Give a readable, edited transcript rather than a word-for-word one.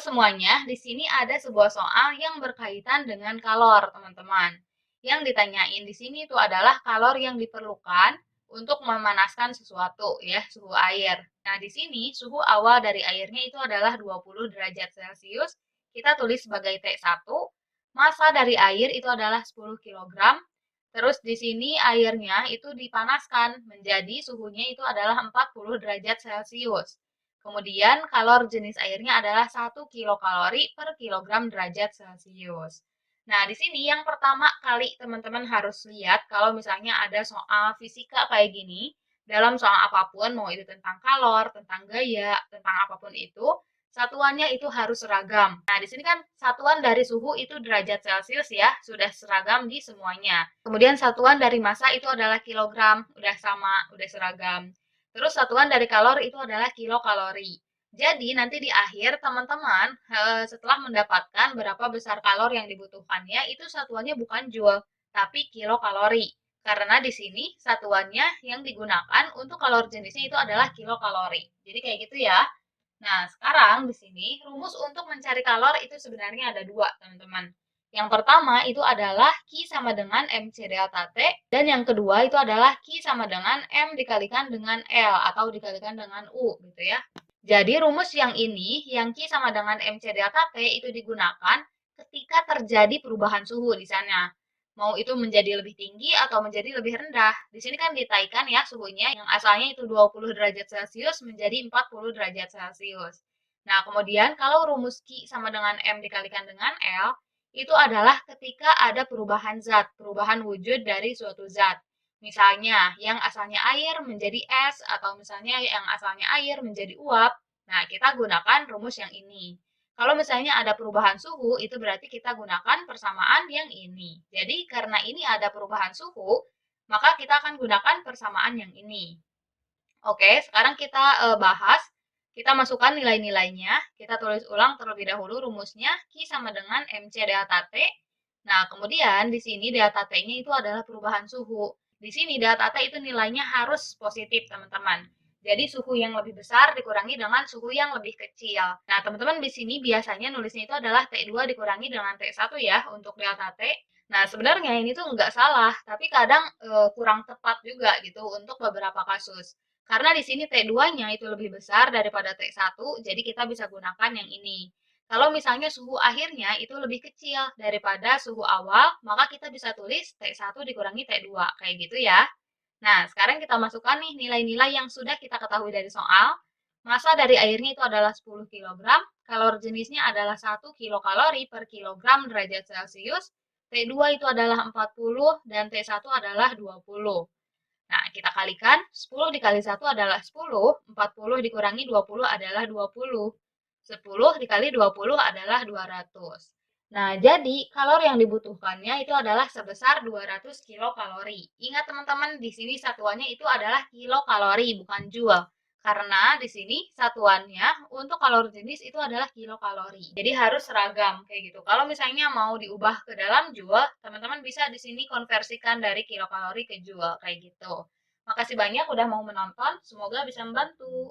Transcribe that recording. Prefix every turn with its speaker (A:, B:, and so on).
A: semuanya, di sini ada sebuah soal yang berkaitan dengan kalor, teman-teman. Yang ditanyain di sini itu adalah kalor yang diperlukan untuk memanaskan sesuatu, ya, suhu air. Nah, di sini suhu awal dari airnya itu adalah 20 derajat Celcius. Kita tulis sebagai T1. Massa dari air itu adalah 10 kg. Terus di sini airnya itu dipanaskan menjadi suhunya itu adalah 40 derajat Celcius. Kemudian kalor jenis airnya adalah 1 kilokalori per kilogram derajat Celcius. Nah, di sini yang pertama kali teman-teman harus lihat kalau misalnya ada soal fisika kayak gini, dalam soal apapun, mau itu tentang kalor, tentang gaya, tentang apapun itu, satuannya itu harus seragam. Nah, di sini kan satuan dari suhu itu derajat Celcius ya, sudah seragam di semuanya. Kemudian satuan dari massa itu adalah kilogram, udah sama, udah seragam. Terus satuan dari kalor itu adalah kilokalori. Jadi nanti di akhir teman-teman setelah mendapatkan berapa besar kalor yang dibutuhkannya itu satuannya bukan joule tapi kilokalori. Karena di sini satuannya yang digunakan untuk kalor jenisnya itu adalah kilokalori. Jadi kayak gitu ya. Nah, sekarang di sini rumus untuk mencari kalor itu sebenarnya ada dua, teman-teman. Yang pertama itu adalah Q sama dengan MC delta T, dan yang kedua itu adalah Q sama dengan M dikalikan dengan L atau dikalikan dengan U gitu ya. Jadi rumus yang ini, yang Q sama dengan MC delta T itu digunakan ketika terjadi perubahan suhu di sana. Mau itu menjadi lebih tinggi atau menjadi lebih rendah. Di sini kan ditaikan ya suhunya yang asalnya itu 20 derajat Celcius menjadi 40 derajat Celcius. Nah, kemudian kalau rumus Q sama dengan M dikalikan dengan L, itu adalah ketika ada perubahan zat, perubahan wujud dari suatu zat. Misalnya, yang asalnya air menjadi es, atau misalnya yang asalnya air menjadi uap. Nah, kita gunakan rumus yang ini. Kalau misalnya ada perubahan suhu, itu berarti kita gunakan persamaan yang ini. Jadi, karena ini ada perubahan suhu, maka kita akan gunakan persamaan yang ini. Oke, sekarang kita bahas. Kita masukkan nilai-nilainya. Kita tulis ulang terlebih dahulu rumusnya. Q sama dengan MC delta T. Nah, kemudian di sini delta T-nya itu adalah perubahan suhu. Di sini delta T itu nilainya harus positif, teman-teman. Jadi suhu yang lebih besar dikurangi dengan suhu yang lebih kecil. Nah, teman-teman di sini biasanya nulisnya itu adalah T2 dikurangi dengan T1 ya untuk delta T. Nah, sebenarnya ini tuh nggak salah, tapi kadang kurang tepat juga gitu untuk beberapa kasus. Karena di sini T2-nya itu lebih besar daripada T1, jadi kita bisa gunakan yang ini. Kalau misalnya suhu akhirnya itu lebih kecil daripada suhu awal, maka kita bisa tulis T1 dikurangi T2, kayak gitu ya. Nah, sekarang kita masukkan nih nilai-nilai yang sudah kita ketahui dari soal. Massa dari airnya itu adalah 10 kg, kalor jenisnya adalah 1 kilokalori per kilogram derajat Celcius, T2 itu adalah 40 dan T1 adalah 20. Nah, kita kalikan, 10 dikali 1 adalah 10, 40 dikurangi 20 adalah 20. 10 dikali 20 adalah 200. Nah, jadi kalori yang dibutuhkannya itu adalah sebesar 200 kilokalori. Ingat teman-teman, di sini satuannya itu adalah kilokalori, bukan joule. Karena di sini satuannya untuk kalori jenis itu adalah kilokalori. Jadi harus seragam kayak gitu. Kalau misalnya mau diubah ke dalam joule, teman-teman bisa di sini konversikan dari kilokalori ke joule kayak gitu. Makasih banyak udah mau menonton, semoga bisa membantu.